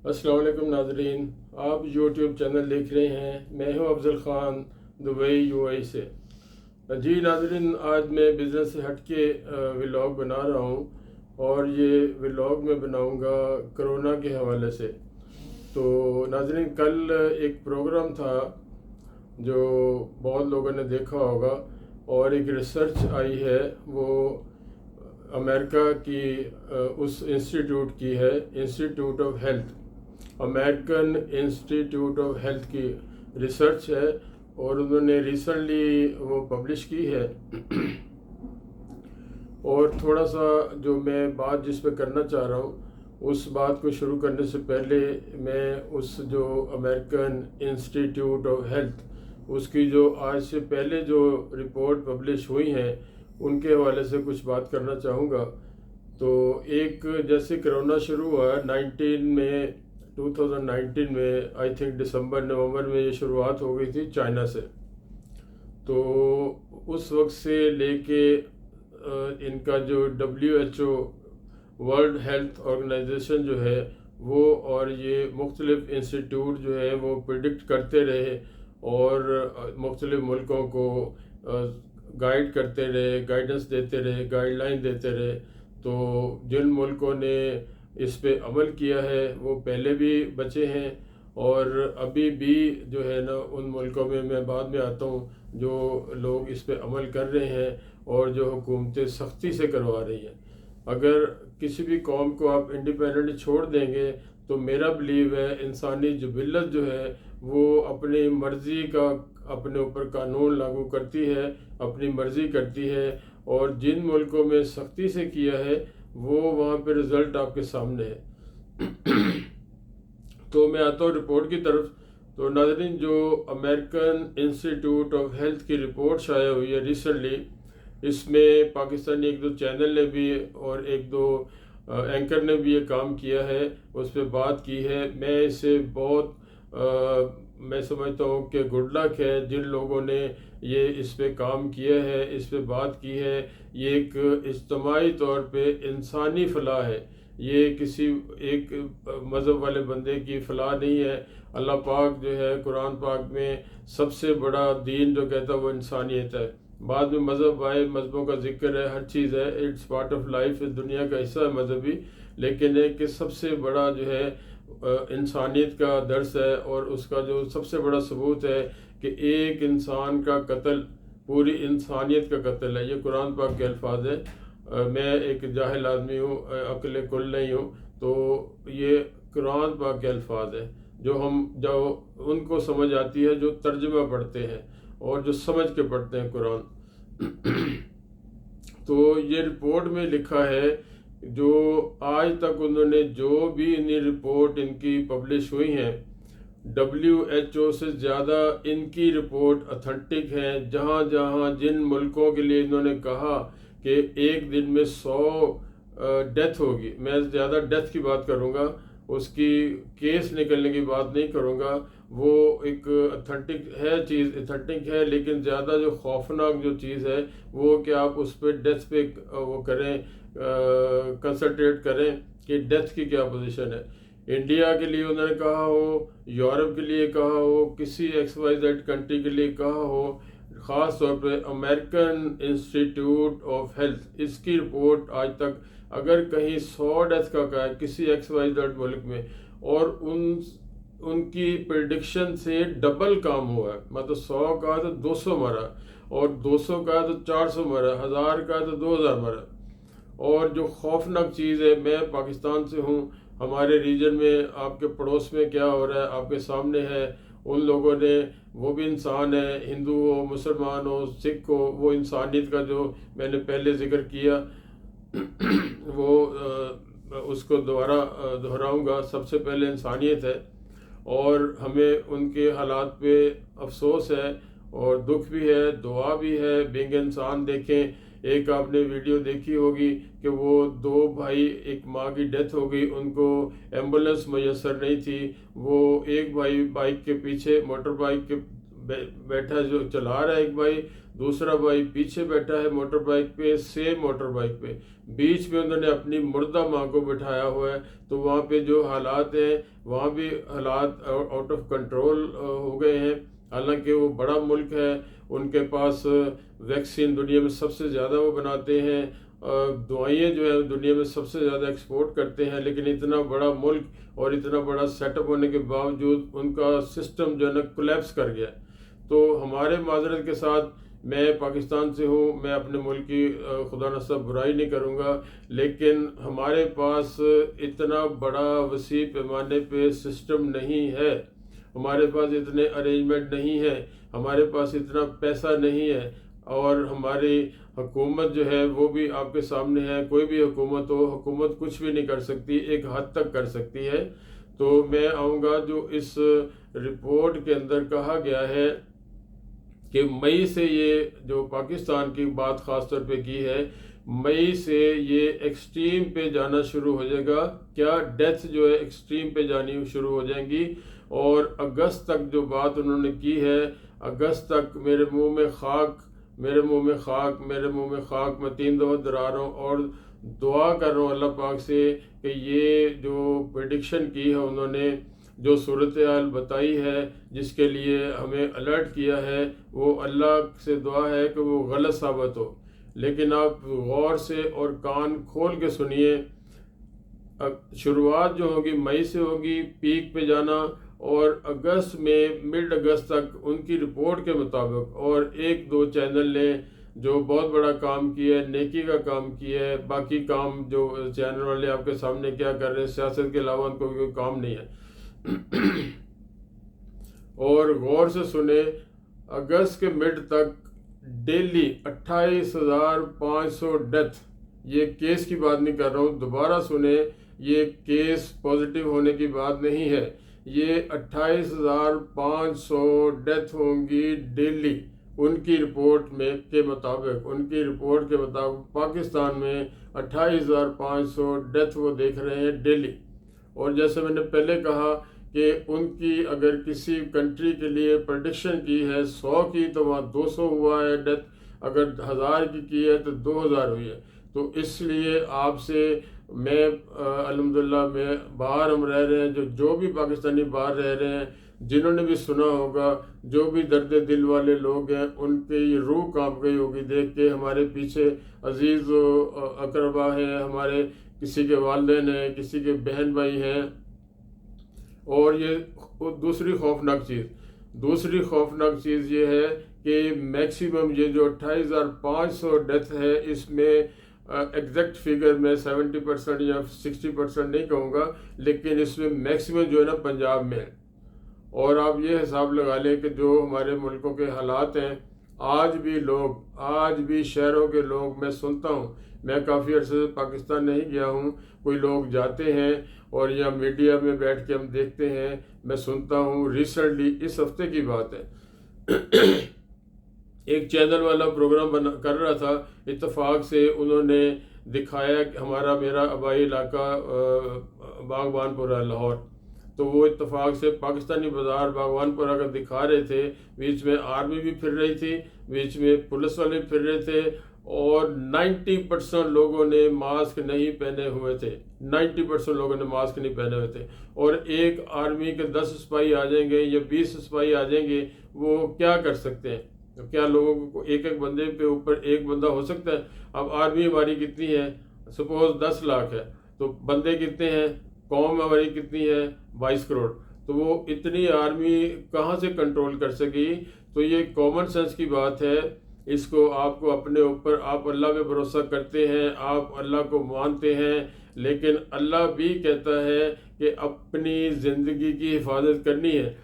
السلام علیکم ناظرین، آپ یوٹیوب چینل دیکھ رہے ہیں۔ میں ہوں افضل خان، دبئی UAE سے۔ جی ناظرین، آج میں بزنس سے ہٹ کے ولاگ بنا رہا ہوں، اور یہ ولاگ میں بناؤں گا کرونا کے حوالے سے۔ تو ناظرین، کل ایک پروگرام تھا جو بہت لوگوں نے دیکھا ہوگا، اور ایک ریسرچ آئی ہے، وہ امریکہ کی اس انسٹیٹیوٹ کی ہے، institute of health, American institute of health کی ریسرچ ہے، اور انہوں نے ریسنٹلی وہ پبلش کی ہے۔ اور تھوڑا سا جو میں بات جس پہ کرنا چاہ رہا ہوں، اس بات کو شروع کرنے سے پہلے میں اس جو امریکن انسٹیٹیوٹ آف ہیلتھ، اس کی جو آج سے پہلے جو رپورٹ پبلش ہوئی ہیں ان کے حوالے سے کچھ بات کرنا چاہوں گا۔ تو ایک جیسے کرونا شروع ہوا 2019 میں، آئی تھنک دسمبر نومبر میں یہ شروعات ہو گئی تھی چائنا سے۔ تو اس وقت سے لے کے ان کا جو WHO ورلڈ ہیلتھ آرگنائزیشن جو ہے وہ، اور یہ مختلف انسٹیٹیوٹ جو ہے وہ پریڈکٹ کرتے رہے، اور مختلف ملکوں کو گائیڈ کرتے رہے، گائیڈنس دیتے رہے، گائیڈ لائن دیتے رہے۔ تو جن ملکوں نے اس پہ عمل کیا ہے وہ پہلے بھی بچے ہیں، اور ابھی بھی جو ہے نا ان ملکوں میں بعد میں آتا ہوں جو لوگ اس پہ عمل کر رہے ہیں، اور جو حکومتیں سختی سے کروا رہی ہیں۔ اگر کسی بھی قوم کو آپ انڈیپینڈنٹ چھوڑ دیں گے تو میرا بلیو ہے انسانی جبلت جو ہے وہ اپنی مرضی کا اپنے اوپر قانون لاگو کرتی ہے، اپنی مرضی کرتی ہے، اور جن ملکوں میں سختی سے کیا ہے وہ وہاں پہ رزلٹ آپ کے سامنے ہے۔ تو میں آتا ہوں رپورٹ کی طرف۔ تو ناظرین، جو امریکن انسٹیٹیوٹ آف ہیلتھ کی رپورٹ شائع ہوئی ہے ریسنٹلی، اس میں پاکستانی ایک دو چینل نے بھی اور ایک دو اینکر نے بھی یہ کام کیا ہے، اس پہ بات کی ہے۔ میں اسے بہت میں سمجھتا ہوں کہ گڈ لک ہے جن لوگوں نے یہ اس پہ کام کیا ہے، اس پہ بات کی ہے۔ یہ ایک اجتماعی طور پہ انسانی فلاح ہے، یہ کسی ایک مذہب والے بندے کی فلاح نہیں ہے۔ اللہ پاک جو ہے قرآن پاک میں سب سے بڑا دین جو کہتا ہے وہ انسانیت ہے۔ بعد میں مذہب آئے، مذہبوں کا ذکر ہے، ہر چیز ہے، اٹس پارٹ آف لائف، اس دنیا کا حصہ ہے مذہبی، لیکن ایک کہ سب سے بڑا جو ہے انسانیت کا درس ہے، اور اس کا جو سب سے بڑا ثبوت ہے کہ ایک انسان کا قتل پوری انسانیت کا قتل ہے۔ یہ قرآن پاک کے الفاظ ہیں۔ میں ایک جاہل آدمی ہوں، عقل کل نہیں ہوں، تو یہ قرآن پاک کے الفاظ ہیں جو ان کو سمجھ آتی ہے جو ترجمہ پڑھتے ہیں اور جو سمجھ کے پڑھتے ہیں قرآن۔ تو یہ رپورٹ میں لکھا ہے، جو آج تک انہوں نے جو بھی رپورٹ ان کی پبلش ہوئی ہیں، WHO سے زیادہ ان کی رپورٹ اتھینٹک ہیں۔ جہاں جہاں جن ملکوں کے لیے انہوں نے کہا کہ ایک دن میں 100 ڈیتھ ہوگی، میں زیادہ ڈیتھ کی بات کروں گا، اس کی کیس نکلنے کی بات نہیں کروں گا، وہ ایک اتھینٹک ہے، چیز اتھینٹک ہے، لیکن زیادہ جو خوفناک جو چیز ہے وہ کہ آپ اس پہ ڈیتھ پہ وہ کریں، کنسنٹریٹ کریں کہ ڈیتھ کی کیا پوزیشن ہے۔ انڈیا کے لیے انہوں نے کہا ہو، یورپ کے لیے کہا ہو، کسی XYZ کنٹری کے لیے کہا ہو، خاص طور پہ امریکن انسٹیٹیوٹ آف ہیلتھ، اس کی رپورٹ آج تک اگر کہیں 100 ڈیتھ کا کہا ہے کسی XYZ ملک میں، اور ان کی پریڈکشن سے ڈبل کام ہوا ہے، مطلب 100 کہا تو 200 مرا، اور 200 کہا تو 400 مرا، 1000 کہا تو 2000 مرا۔ اور جو خوفناک چیز ہے، میں پاکستان سے ہوں، ہمارے ریجن میں آپ کے پڑوس میں کیا ہو رہا ہے آپ کے سامنے ہے۔ ان لوگوں نے، وہ بھی انسان ہے، ہندو ہو، مسلمان ہو، سکھ ہو، وہ انسانیت کا جو میں نے پہلے ذکر کیا وہ اس کو دوبارہ دہراؤں گا۔ سب سے پہلے انسانیت ہے، اور ہمیں ان کے حالات پہ افسوس ہے اور دکھ بھی ہے، دعا بھی ہے۔ بینگ انسان دیکھیں، ایک آپ نے ویڈیو دیکھی ہوگی کہ وہ 2 بھائی، ایک ماں کی ڈیتھ ہو گئی، ان کو ایمبولینس میسر نہیں تھی، وہ ایک بھائی بائک کے پیچھے، موٹر بائک کے بیٹھا جو چلا رہا ہے ایک بھائی، دوسرا بھائی پیچھے بیٹھا ہے موٹر بائک پہ، سیم موٹر بائک پہ، بیچ میں انہوں نے اپنی مردہ ماں کو بٹھایا ہوا ہے۔ تو وہاں پہ جو حالات ہیں وہاں بھی حالات آؤٹ آف کنٹرول ہو گئے ہیں۔ حالانکہ وہ بڑا ملک ہے، ان کے پاس ویکسین دنیا میں سب سے زیادہ وہ بناتے ہیں، دوائیں جو ہے دنیا میں سب سے زیادہ ایکسپورٹ کرتے ہیں، لیکن اتنا بڑا ملک اور اتنا بڑا سیٹ اپ ہونے کے باوجود ان کا سسٹم جو ہے نا کولیپس کر گیا۔ تو ہمارے معذرت کے ساتھ، میں پاکستان سے ہوں، میں اپنے ملک کی خدا نخواستہ برائی نہیں کروں گا، لیکن ہمارے پاس اتنا بڑا وسیع پیمانے پہ سسٹم نہیں ہے، ہمارے پاس اتنے ارینجمنٹ نہیں ہے، ہمارے پاس اتنا پیسہ نہیں ہے، اور ہماری حکومت جو ہے وہ بھی آپ کے سامنے ہے۔ کوئی بھی حکومت ہو، حکومت کچھ بھی نہیں کر سکتی، ایک حد تک کر سکتی ہے۔ تو میں آؤں گا جو اس رپورٹ کے اندر کہا گیا ہے کہ مئی سے یہ جو پاکستان کی بات خاص طور پہ کی ہے، مئی سے یہ ایکسٹریم پہ جانا شروع ہو جائے گا، کیا ڈیتھ جو ہے ایکسٹریم پہ جانی شروع ہو جائیں گی، اور اگست تک جو بات انہوں نے کی ہے، اگست تک میرے منہ میں خاک، میرے منہ میں خاک، میرے منہ میں خاک، میں 3 دفعہ درا رہا ہوں اور دعا کر رہا ہوں اللہ پاک سے کہ یہ جو پریڈکشن کی ہے انہوں نے، جو صورتحال بتائی ہے، جس کے لیے ہمیں الرٹ کیا ہے، وہ اللہ سے دعا ہے کہ وہ غلط ثابت ہو۔ لیکن آپ غور سے اور کان کھول کے سنیے، شروعات جو ہوگی مئی سے ہوگی پیک پہ جانا، اور اگست میں مڈ اگست تک ان کی رپورٹ کے مطابق، اور 1-2 چینل نے جو بہت بڑا کام کیا ہے، نیکی کا کام کیا ہے، باقی کام جو چینل والے آپ کے سامنے کیا کر رہے ہیں، سیاست کے علاوہ ان کو کوئی کام نہیں ہے۔ اور غور سے سنیں، اگست کے مڈ تک ڈیلی 28,500 ڈیتھ، یہ کیس کی بات نہیں کر رہا ہوں، دوبارہ سنیں، یہ کیس پازیٹیو ہونے کی بات نہیں ہے، یہ 28,500 ڈیتھ ہوں گی ڈیلی ان کی رپورٹ کے مطابق، ان کی رپورٹ کے مطابق پاکستان میں 28,500 ڈیتھ وہ دیکھ رہے ہیں ڈیلی۔ اور جیسے میں نے پہلے کہا کہ ان کی اگر کسی کنٹری کے لیے پریڈکشن کی ہے 100 کی، تو وہاں 200 ہوا ہے ڈیتھ، اگر 1000 کی ہے تو 2000 ہوئی ہے۔ تو اس لیے آپ سے میں الحمدللہ میں باہر ہم رہ رہے ہیں، جو بھی پاکستانی باہر رہ رہے ہیں، جنہوں نے بھی سنا ہوگا، جو بھی درد دل والے لوگ ہیں، ان کی روح کانپ گئی ہوگی دیکھ کے، ہمارے پیچھے عزیز و اقربا ہیں، ہمارے کسی کے والدین ہیں، کسی کے بہن بھائی ہیں۔ اور یہ دوسری خوفناک چیز یہ ہے کہ میکسیمم یہ جو 28,500 ڈیتھ ہے، اس میں ایگزیکٹ فیگر میں 70% یا 60% نہیں کہوں گا، لیکن اس میں میکسیمم جو ہے نا پنجاب میں ہے۔ اور آپ یہ حساب لگا لیں کہ جو ہمارے ملکوں کے حالات ہیں، آج بھی شہروں کے لوگ، میں سنتا ہوں، میں کافی عرصے سے پاکستان نہیں گیا ہوں، کوئی لوگ جاتے ہیں اور یا میڈیا میں بیٹھ کے ہم دیکھتے ہیں، میں سنتا ہوں، ریسنٹلی اس ہفتے کی بات ہے، ایک چینل والا پروگرام کر رہا تھا، اتفاق سے انہوں نے دکھایا کہ میرا آبائی علاقہ باغبان پورہ لاہور، تو وہ اتفاق سے پاکستانی بازار باغبان پورہ کا دکھا رہے تھے، بیچ میں آرمی بھی پھر رہی تھی، بیچ میں پولیس والے بھی پھر رہے تھے، اور 90% لوگوں نے ماسک نہیں پہنے ہوئے تھے، 90% لوگوں نے ماسک نہیں پہنے ہوئے تھے، اور ایک آرمی کے 10 سپاہی آ جائیں گے یا 20 سپاہی آ جائیں گے، وہ کیا کر سکتے ہیں؟ کیا لوگوں کو ایک بندے پہ اوپر ایک بندہ ہو سکتا ہے؟ اب آرمی ہماری کتنی ہے؟ سپوز 10 لاکھ ہے، تو بندے کتنے ہیں؟ قوم ہماری کتنی ہے؟ 22 کروڑ، تو وہ اتنی آرمی کہاں سے کنٹرول کر سکے؟ تو یہ کامن سینس کی بات ہے، اس کو آپ کو اپنے اوپر، آپ اللہ پہ بھروسہ کرتے ہیں، آپ اللہ کو مانتے ہیں، لیکن اللہ بھی کہتا ہے کہ اپنی زندگی کی حفاظت کرنی ہے۔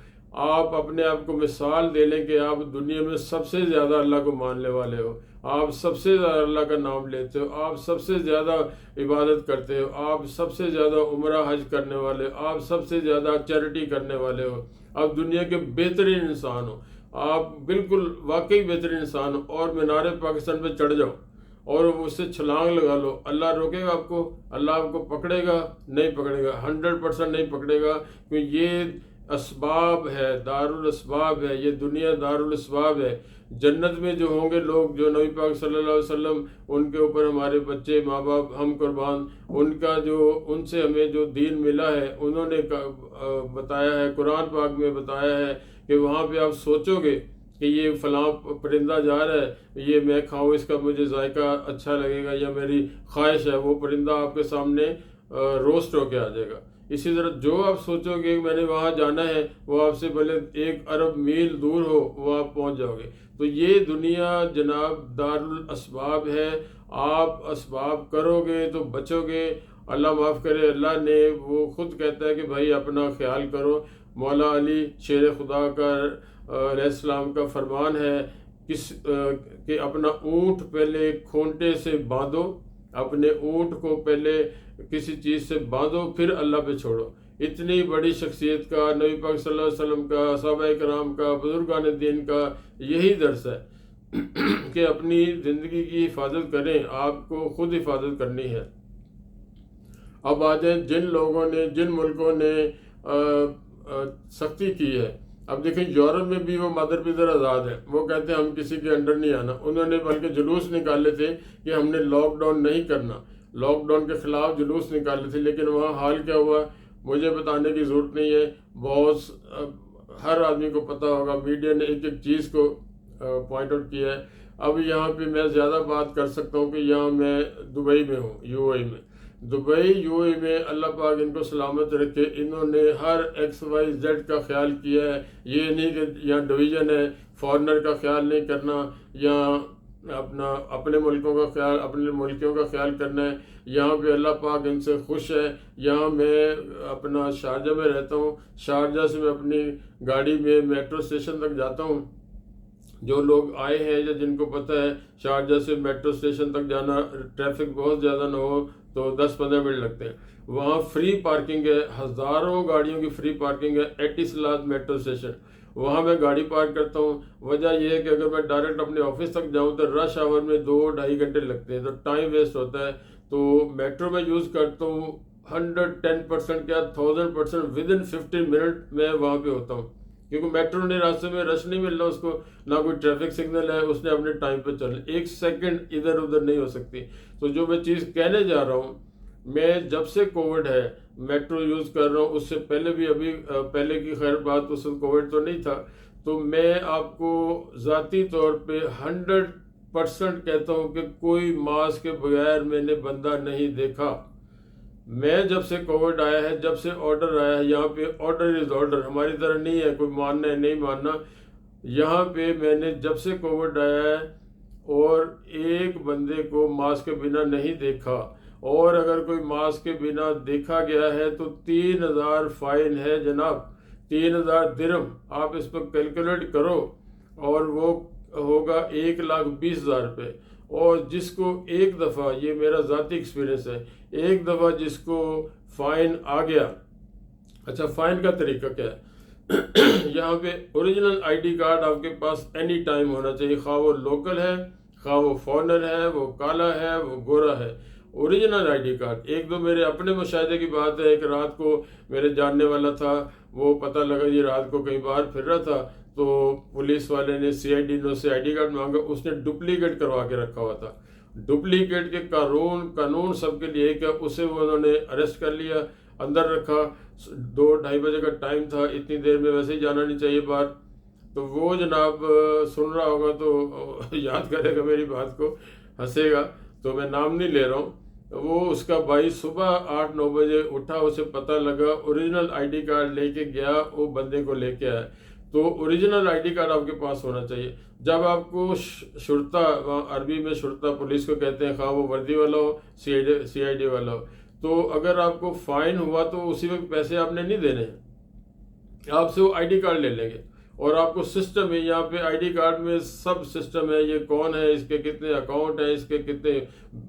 آپ اپنے آپ کو مثال دے لیں کہ آپ دنیا میں سب سے زیادہ اللہ کو ماننے والے ہو، آپ سب سے زیادہ اللہ کا نام لیتے ہو، آپ سب سے زیادہ عبادت کرتے ہو، آپ سب سے زیادہ عمرہ حج کرنے والے ہو، آپ سب سے زیادہ چیریٹی کرنے والے ہو، آپ دنیا کے بہترین انسان ہو، آپ بالکل واقعی بہترین انسان ہو، اور مینار پاکستان پہ چڑھ جاؤ اور اس سے چھلانگ لگا لو، اللہ روکے گا آپ کو؟ اللہ آپ کو پکڑے گا؟ نہیں پکڑے گا، 100% نہیں پکڑے گا، کیونکہ یہ اسباب ہے، دارالاسباب ہے، یہ دنیا دارالاسباب ہے۔ جنت میں جو ہوں گے لوگ، جو نبی پاک صلی اللہ علیہ وسلم، ان کے اوپر ہمارے بچے، ماں باپ، ہم قربان، ان سے ہمیں جو دین ملا ہے، انہوں نے بتایا ہے، قرآن پاک میں بتایا ہے کہ وہاں پہ آپ سوچو گے کہ یہ فلاں پرندہ جا رہا ہے، یہ میں کھاؤں، اس کا مجھے ذائقہ اچھا لگے گا، یا میری خواہش ہے، وہ پرندہ آپ کے سامنے روسٹ ہو کے آ جائے گا۔ اسی طرح جو آپ سوچو گے کہ میں نے وہاں جانا ہے، وہ آپ سے بھلے 1 ارب میل دور ہو، وہ آپ پہنچ جاؤ گے۔ تو یہ دنیا جناب دارالاسباب ہے، آپ اسباب کرو گے تو بچو گے۔ اللہ معاف کرے، اللہ نے وہ خود کہتا ہے کہ بھائی اپنا خیال کرو۔ مولا علی شیر خدا کا علیہ السلام کا فرمان ہے کہ اپنا اونٹ پہلے کھونٹے سے باندھو، اپنے اونٹ کو پہلے کسی چیز سے باندھو، پھر اللہ پہ چھوڑو۔ اتنی بڑی شخصیت کا، نبی پاک صلی اللہ علیہ وسلم کا، صحابہ کرام کا، بزرگان دین کا یہی درس ہے کہ اپنی زندگی کی حفاظت کریں، آپ کو خود حفاظت کرنی ہے۔ اب آ جائیں جن ملکوں نے سختی کی ہے۔ اب دیکھیں یورپ میں بھی وہ مدر پدر آزاد ہیں، وہ کہتے ہیں ہم کسی کے انڈر نہیں آنا۔ انہوں نے بلکہ جلوس نکالے تھے کہ ہم نے لاک ڈاؤن نہیں کرنا، لاک ڈاؤن کے خلاف جلوس نکالے تھے، لیکن وہاں حال کیا ہوا مجھے بتانے کی ضرورت نہیں ہے، ہر آدمی کو پتہ ہوگا، میڈیا نے ایک چیز کو پوائنٹ آؤٹ کیا ہے۔ اب یہاں پہ میں زیادہ بات کر سکتا ہوں کہ یہاں میں دبئی میں ہوں، یو اے میں۔ دبئی یو اے میں اللہ پاک ان کو سلامت رکھے، انہوں نے ہر XYZ کا خیال کیا ہے۔ یہ نہیں کہ یہاں ڈویژن ہے، فارنر کا خیال نہیں کرنا، یا اپنے ملکوں کا خیال کرنا ہے۔ یہاں پہ اللہ پاک ان سے خوش ہے۔ یہاں میں اپنا شارجہ میں رہتا ہوں، شارجہ سے میں اپنی گاڑی میں میٹرو اسٹیشن تک جاتا ہوں۔ جو لوگ آئے ہیں یا جن کو پتہ ہے شارجہ سے میٹرو اسٹیشن تک جانا، ٹریفک بہت زیادہ نہ ہو تو 10-15 منٹ لگتے ہیں۔ وہاں فری پارکنگ ہے، ہزاروں گاڑیوں کی فری پارکنگ ہے، ایٹیسلاد میٹرو اسٹیشن۔ وہاں میں گاڑی پارک کرتا ہوں۔ وجہ یہ ہے کہ اگر میں ڈائریکٹ اپنے آفس تک جاؤں تو رش آور میں 2-2.5 گھنٹے لگتے ہیں، تو ٹائم ویسٹ ہوتا ہے۔ تو میٹرو میں یوز کرتا ہوں 110% کیا 1000% ودن 15 منٹ میں وہاں پہ ہوتا ہوں، کیونکہ میٹرو نے راستے میں رش نہیں مل رہا اس کو، نہ کوئی ٹریفک سگنل ہے، اس نے اپنے ٹائم پہ چلنا، 1 سیکنڈ ادھر ادھر نہیں ہو سکتی۔ تو جو میں چیز کہنے جا رہا ہوں، میں جب سے کووڈ ہے میٹرو یوز کر رہا ہوں، اس سے پہلے بھی، ابھی پہلے کی خیر بات، اس وقت کووڈ تو نہیں تھا، تو میں آپ کو ذاتی طور پہ 100% کہتا ہوں کہ کوئی ماسک کے بغیر میں نے بندہ نہیں دیکھا۔ میں جب سے کووڈ آیا ہے، جب سے آرڈر آیا ہے، یہاں پہ آرڈر از آرڈر، ہماری طرح نہیں ہے کوئی ماننا ہے نہیں ماننا۔ یہاں پہ میں نے جب سے کووڈ آیا ہے اور ایک بندے کو ماسک کے بنا نہیں دیکھا، اور اگر کوئی ماسک کے بنا دیکھا گیا ہے تو 3000 فائن ہے جناب، 3000 درہم، آپ اس پر کیلکولیٹ کرو، اور وہ ہوگا 1,20,000 روپے۔ اور جس کو ایک دفعہ، یہ میرا ذاتی ایکسپیرینس ہے، ایک دفعہ جس کو فائن آ گیا، اچھا فائن کا طریقہ کیا ہے؟ یہاں پہ اوریجنل آئی ڈی کارڈ آپ کے پاس اینی ٹائم ہونا چاہیے، خواہ وہ لوکل ہے، خواہ وہ فارنر ہے، وہ کالا ہے، وہ گورا ہے، اوریجنل آئی ڈی کارڈ۔ ایک دو میرے اپنے مشاہدے کی بات ہے، ایک رات کو میرے جاننے والا تھا، وہ پتہ لگا یہ رات کو کہیں باہر پھر رہا تھا، تو پولیس والے نے CID نے سے آئی ڈی کارڈ مانگا، اس نے ڈپلیکیٹ کروا کے رکھا ہوا تھا۔ ڈپلیکیٹ کے قانون سب کے لیے کیا، اسے انہوں نے اریسٹ کر لیا، اندر رکھا۔ 2-2:30 بجے کا ٹائم تھا، اتنی دیر میں ویسے ہی جانا نہیں چاہیے باہر۔ تو وہ جناب سن رہا ہوگا تو یاد کرے گا میری بات کو، ہنسے گا، تو میں نام نہیں لے رہا ہوں۔ وہ اس کا بھائی صبح 8-9 بجے اٹھا، اسے پتہ لگا، اوریجنل آئی ڈی کارڈ لے کے گیا، وہ بندے کو لے کے آیا۔ تو اوریجنل آئی ڈی کارڈ آپ کے پاس ہونا چاہیے۔ جب آپ کو شرطہ، عربی میں شرطہ پولیس کو کہتے ہیں، خواہ وہ وردی والا ہو، CID والا ہو، تو اگر آپ کو فائن ہوا تو اسی وقت پیسے آپ نے نہیں دینے ہیں، آپ سے وہ آئی ڈی کارڈ لے لیں گے، اور آپ کو سسٹم ہے، یہاں پہ آئی ڈی کارڈ میں سب سسٹم ہے، یہ کون ہے، اس کے کتنے اکاؤنٹ ہیں، اس کے کتنے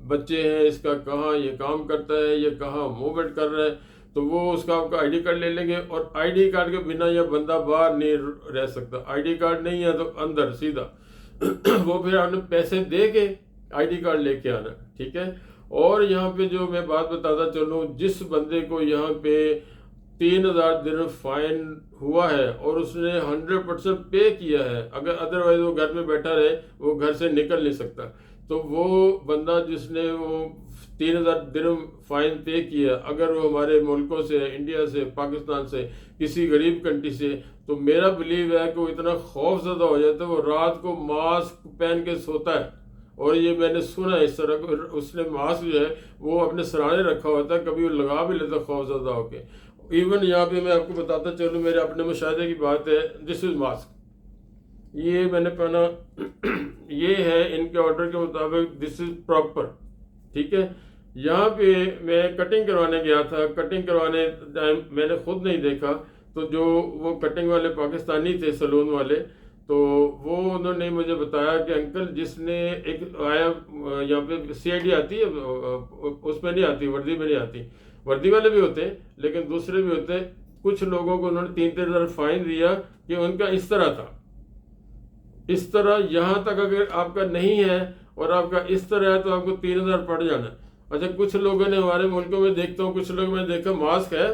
بچے ہیں، اس کا کہاں یہ کام کرتا ہے، یہ کہاں موومنٹ کر رہا ہے، تو وہ اس کا آپ کا آئی ڈی کارڈ لے لیں گے۔ اور آئی ڈی کارڈ کے بنا یہ بندہ باہر نہیں رہ سکتا، آئی ڈی کارڈ نہیں ہے تو اندر سیدھا وہ پھر آپ نے پیسے دے کے آئی ڈی کارڈ لے کے آنا، ٹھیک ہے۔ اور یہاں پہ جو میں بات بتاتا چلوں، جس بندے کو یہاں پہ 3,000 درہم فائن ہوا ہے اور اس نے 100% پے کیا ہے، اگر ادروائز وہ گھر میں بیٹھا رہے، وہ گھر سے نکل نہیں سکتا، تو وہ بندہ جس نے وہ 3,000 درہم فائن پے کیا، اگر وہ ہمارے ملکوں سے، انڈیا سے، پاکستان سے، کسی غریب کنٹری سے، تو میرا بلیو ہے کہ وہ اتنا خوف زدہ ہو جاتا ہے، وہ رات کو ماسک پہن کے سوتا ہے، اور یہ میں نے سنا ہے اس طرح کو، اس نے ماسک جو ہے وہ اپنے سرانے رکھا ہوتا ہے، کبھی وہ لگا بھی لیتا خوف زدہ ہو کے۔ ایون یہاں پہ میں آپ کو بتاتا چلوں، میرے اپنے مشاہدے کی بات ہے، دس از ماسک، یہ میں نے پہنا، یہ ہے ان کے آرڈر کے مطابق، دس از پراپر، ٹھیک ہے۔ یہاں پہ میں کٹنگ کروانے گیا تھا، کٹنگ کروانے ٹائم میں نے خود نہیں دیکھا، تو جو وہ کٹنگ والے پاکستانی تھے سلون والے، تو وہ انہوں نے مجھے بتایا کہ انکل جس نے ایک آیا یہاں پہ سی آئی ڈی آتی ہے، اس میں نہیں آتی، وردی میں نہیں آتی، وردی والے بھی ہوتے ہیں لیکن دوسرے بھی ہوتے ہیں، کچھ لوگوں کو انہوں نے 3,000 فائن دیا کہ ان کا اس طرح تھا، اس طرح یہاں تک اگر آپ کا نہیں ہے اور آپ کا اس طرح ہے تو آپ کو 3,000 پڑ جانا ہے۔ اچھا، کچھ لوگوں نے ہمارے ملکوں میں دیکھتا ہوں، کچھ لوگ میں دیکھا ماسک ہے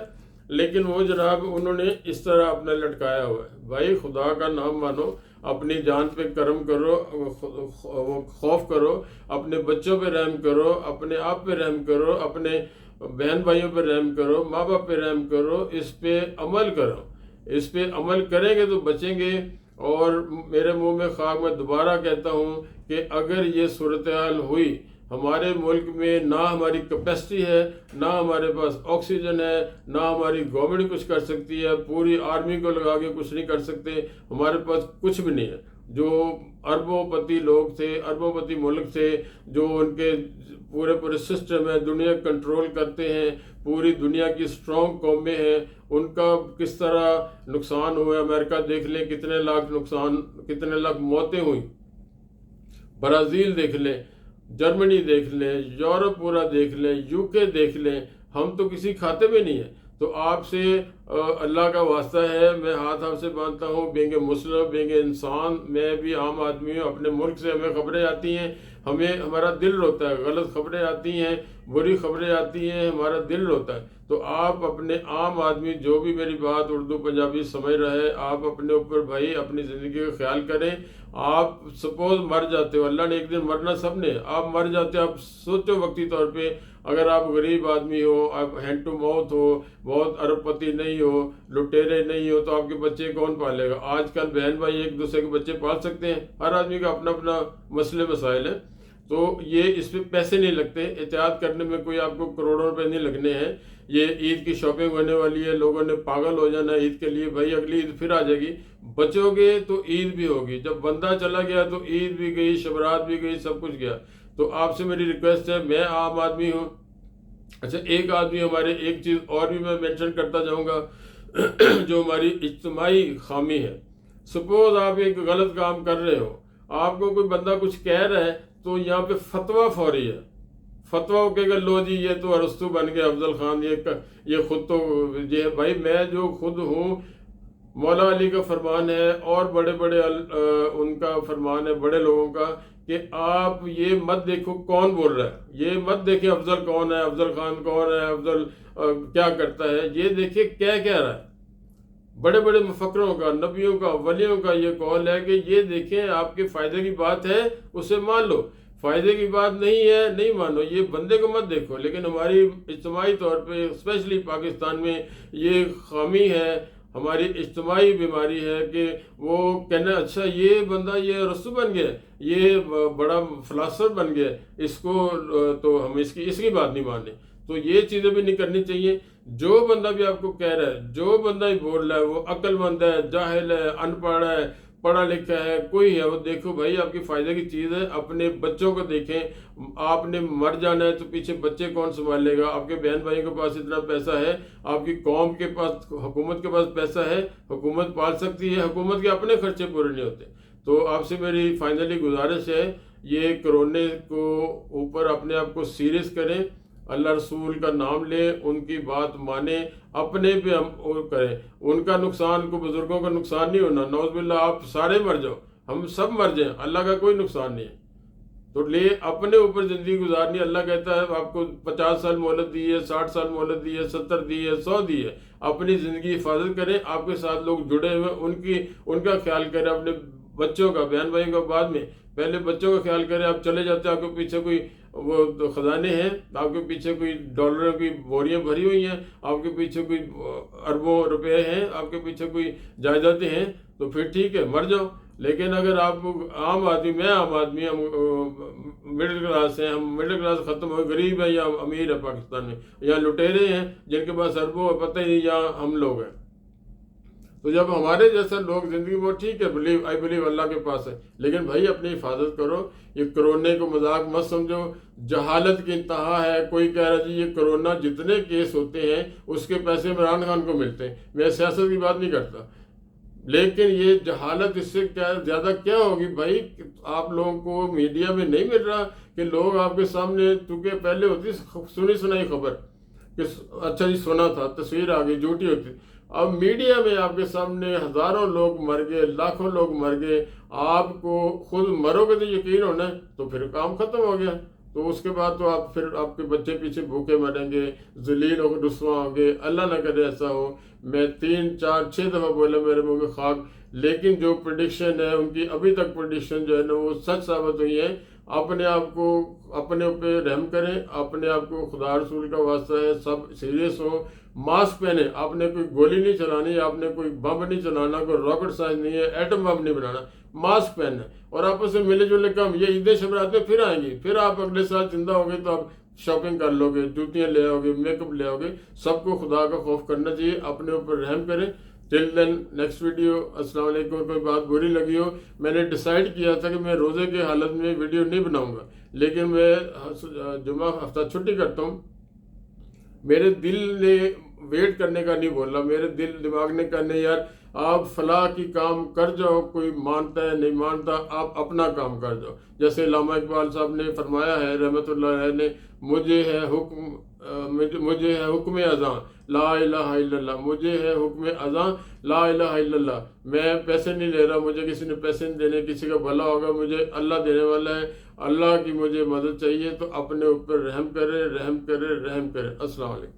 لیکن وہ جناب انہوں نے اس طرح اپنا لٹکایا ہوا ہے۔ بھائی خدا کا نام مانو، اپنی جان پہ کرم کرو، وہ خوف کرو، اپنے بچوں پہ رحم کرو، اپنے آپ پہ رحم کرو، اپنے بہن بھائیوں پہ رحم کرو، ماں باپ پہ رحم کرو، اس پہ عمل کرو، اس پہ عمل کریں گے تو بچیں گے۔ اور میرے منہ میں خاک، میں دوبارہ کہتا ہوں کہ اگر یہ صورتحال ہوئی ہمارے ملک میں، نہ ہماری کیپیسٹی ہے، نہ ہمارے پاس آکسیجن ہے، نہ ہماری گورنمنٹ کچھ کر سکتی ہے، پوری آرمی کو لگا کے کچھ نہیں کر سکتے، ہمارے پاس کچھ بھی نہیں ہے۔ جو اربوں پتی لوگ تھے، اربوں پتی ملک تھے، جو ان کے پورے سسٹم ہے، دنیا کنٹرول کرتے ہیں، پوری دنیا کی اسٹرانگ قومیں ہیں، ان کا کس طرح نقصان ہوا ہے۔ امریکہ دیکھ لیں کتنے لاکھ نقصان، کتنے لاکھ موتیں ہوئیں، برازیل دیکھ لیں، جرمنی دیکھ لیں، یورپ پورا دیکھ لیں، یو کے دیکھ لیں، ہم تو کسی کھاتے میں نہیں ہیں۔ تو آپ سے اللہ کا واسطہ ہے، میں ہاتھ آپ سے باندھتا ہوں، being a Muslim, being a انسان، میں بھی عام آدمی ہوں، اپنے ملک سے ہمیں خبریں آتی ہیں، ہمارا دل روتا ہے، غلط خبریں آتی ہیں، بری خبریں آتی ہیں، ہمارا دل روتا ہے۔ تو آپ اپنے عام آدمی جو بھی میری بات اردو پنجابی سمجھ رہے ہیں، آپ اپنے اوپر بھائی اپنی زندگی کا خیال کریں۔ آپ سپوز مر جاتے ہو، اللہ نے ایک دن مرنا سب نے، آپ مر جاتے ہو، آپ سوچو وقتی طور پہ، اگر آپ غریب آدمی ہو، آپ ہینڈ ٹو ماؤتھ ہو، بہت ارب پتی نہیں ہو، لٹیرے نہیں ہو، تو آپ کے بچے کون پالے گا؟ آج کل بہن بھائی ایک دوسرے کے بچے پال سکتے ہیں، ہر آدمی کا اپنا اپنا مسئلے مسائل ہے، تو یہ اس پہ پیسے نہیں لگتے، احتیاط کرنے میں کوئی آپ کو کروڑوں روپے نہیں لگنے ہیں۔ یہ عید کی شاپنگ ہونے والی ہے، لوگوں نے پاگل ہو جانا ہے عید کے لیے، بھائی اگلی عید پھر آ جائے گی، بچو گے تو عید بھی ہوگی، جب بندہ چلا گیا تو عید بھی گئی، شبرات بھی گئی، سب کچھ گیا۔ تو آپ سے میری ریکویسٹ ہے، میں عام آدمی ہوں۔ اچھا، ایک آدمی ہمارے، ایک چیز اور بھی میں مینشن کرتا جاؤں گا جو ہماری اجتماعی خامی ہے۔ سپوز آپ ایک غلط کام کر رہے ہو، آپ کو کوئی بندہ کچھ کہہ رہا ہے، تو یہاں پہ فتویٰ فوری ہے، فتویٰ ہو کہ لو جی یہ تو ارسطو بن گیا، افضل خان یہ خود تو یہ، بھائی میں جو خود ہوں، مولا علی کا فرمان ہے اور بڑے بڑے ان کا فرمان ہے بڑے لوگوں کا، کہ آپ یہ مت دیکھو کون بول رہا ہے، یہ مت دیکھیں افضل کون ہے، افضل خان کون ہے، افضل کیا کرتا ہے، یہ دیکھیں کیا کہہ رہا ہے۔ بڑے بڑے مفکروں کا، نبیوں کا، ولیوں کا یہ قول ہے کہ یہ دیکھیں آپ کے فائدے کی بات ہے اسے مان لو، فائدے کی بات نہیں ہے نہیں مانو، یہ بندے کو مت دیکھو۔ لیکن ہماری اجتماعی طور پہ اسپیشلی پاکستان میں یہ خامی ہے، ہماری اجتماعی بیماری ہے کہ وہ کہنا اچھا یہ بندہ یہ رسول بن گیا، یہ بڑا فلاسفر بن گیا، اس کو تو ہم اس کی بات نہیں مانیں۔ تو یہ چیزیں بھی نہیں کرنی چاہیے۔ جو بندہ بھی آپ کو کہہ رہا ہے، جو بندہ بھی بول رہا ہے، وہ عقل مند ہے، جاہل ہے، ان پڑھ ہے، پڑھا لکھا ہے، کوئی ہے، وہ دیکھو بھائی آپ کی فائدے کی چیز ہے، اپنے بچوں کو دیکھیں۔ آپ نے مر جانا ہے تو پیچھے بچے کون سنبھالے گا؟ آپ کے بہن بھائیوں کے پاس اتنا پیسہ ہے، آپ کی قوم کے پاس، حکومت کے پاس پیسہ ہے، حکومت پال سکتی ہے، حکومت کے اپنے خرچے پورے نہیں ہوتے۔ تو آپ سے میری فائنلی گزارش ہے، یہ کرونے کو اوپر اپنے آپ کو سیریس کریں، اللہ رسول کا نام لیں، ان کی بات مانیں، اپنے پہ ہم کریں، ان کا نقصان کو، بزرگوں کا نقصان نہیں ہونا، نعوذ باللہ آپ سارے مر جاؤ، ہم سب مر جائیں، اللہ کا کوئی نقصان نہیں ہے۔ تو اپنے اوپر زندگی گزارنی، اللہ کہتا ہے آپ کو 50 سال مہلت دی ہے، 60 سال مہلت دی ہے، 70 دی ہے، 100 دی ہے، اپنی زندگی حفاظت کریں، آپ کے ساتھ لوگ جڑے ہوئے ان کا خیال کریں، اپنے بچوں کا، بہن بھائیوں کا بعد میں، پہلے بچوں کا خیال کریں۔ آپ چلے جاتے ہیں، آپ کے پیچھے کوئی وہ خزانے ہیں، آپ کے پیچھے کوئی ڈالروں کی بوریاں بھری ہوئی ہیں، آپ کے پیچھے کوئی اربوں روپے ہیں، آپ کے پیچھے کوئی جائیدادیں ہیں، تو پھر ٹھیک ہے، مر جاؤ۔ لیکن اگر آپ عام آدمی، میں عام آدمی، ہم مڈل کلاس ہیں، ہم مڈل کلاس ختم ہوئے، غریب ہیں یا امیر ہے پاکستان میں، یا لٹیرے ہیں جن کے پاس اربوں پتہ ہی نہیں، یا ہم لوگ ہیں۔ تو جب ہمارے جیسے لوگ زندگی میں، ٹھیک ہے، آئی بلیو اللہ کے پاس ہے، لیکن بھائی اپنی حفاظت کرو۔ یہ کرونے کو مذاق مت سمجھو، جہالت کی انتہا ہے۔ کوئی کہہ رہا جی یہ کرونا جتنے کیس ہوتے ہیں اس کے پیسے عمران خان کو ملتے ہیں۔ میں سیاست کی بات نہیں کرتا، لیکن یہ جہالت اس سے کیا زیادہ کیا ہوگی بھائی؟ آپ لوگوں کو میڈیا میں نہیں مل رہا کہ لوگ آپ کے سامنے، چونکہ پہلے ہوتی سنی سنائی خبر کہ اچھا جی سنا تھا، تصویر آ گئی، جھوٹی ہوتی، اب میڈیا میں آپ کے سامنے ہزاروں لوگ مر گئے، لاکھوں لوگ مر گئے، آپ کو خود مرو گے تو یقین ہونا ہے، تو پھر کام ختم ہو گیا۔ تو اس کے بعد تو پھر آپ کے بچے پیچھے بھوکے مریں گے، ذلیل ہو کے رسوا ہوں گے، اللہ نہ کرے ایسا ہو۔ میں 3 4 6 دفعہ بولا میرے منہ میں خاک، لیکن جو پریڈکشن ہے ان کی ابھی تک پریڈکشن جو ہے نا وہ سچ ثابت ہوئی ہے۔ اپنے آپ کو، اپنے اوپر رحم کریں، اپنے آپ کو، خدا رسول کا واسطہ ہے، سب سیریس ہوں، ماسک پہنے۔ آپ نے کوئی گولی نہیں چلانی، آپ نے کوئی بم نہیں چلانا، کوئی راکٹ سائنس نہیں ہے، ایٹم بم نہیں بنانا، ماسک پہننا، اور آپس میں ملے جلے کام۔ یہ عیدیں شبراتیں پھر آئیں گی، پھر آپ اگلے سال زندہ ہو گے تو آپ شاپنگ کر لو گے، جوتیاں لے آؤ گے، میک اپ لے آؤ گے۔ سب کو خدا کا خوف کرنا چاہیے، اپنے اوپر رحم کریں۔ ٹل دین نیکسٹ ویڈیو، السلام علیکم۔ کوئی بات بری لگی ہو، میں نے ڈیسائیڈ کیا تھا کہ میں روزے کے حالت میں ویڈیو نہیں بناؤں گا، لیکن میں جمعہ ہفتہ چھٹی کرتا ہوں۔ میرے دل نے ویٹ کرنے کا نہیں بولا، میرے دماغ نے کہا نہیں یار آپ فلاح کی کام کر جاؤ، کوئی مانتا ہے نہیں مانتا، آپ اپنا کام کر جاؤ۔ جیسے علامہ اقبال صاحب نے فرمایا ہے رحمۃ اللہ علیہ نے، مجھے ہے حکم اذاں لا الہ الا اللہ، مجھے ہے حکم اذاں لا الہ الا اللہ۔ میں پیسے نہیں لے رہا، مجھے کسی نے پیسے نہیں دینے، کسی کا بھلا ہوگا مجھے اللہ دینے والا ہے، اللہ کی مجھے مدد چاہیے۔ تو اپنے اوپر رحم کرے، رحم کرے، رحم کرے۔ السلام علیکم۔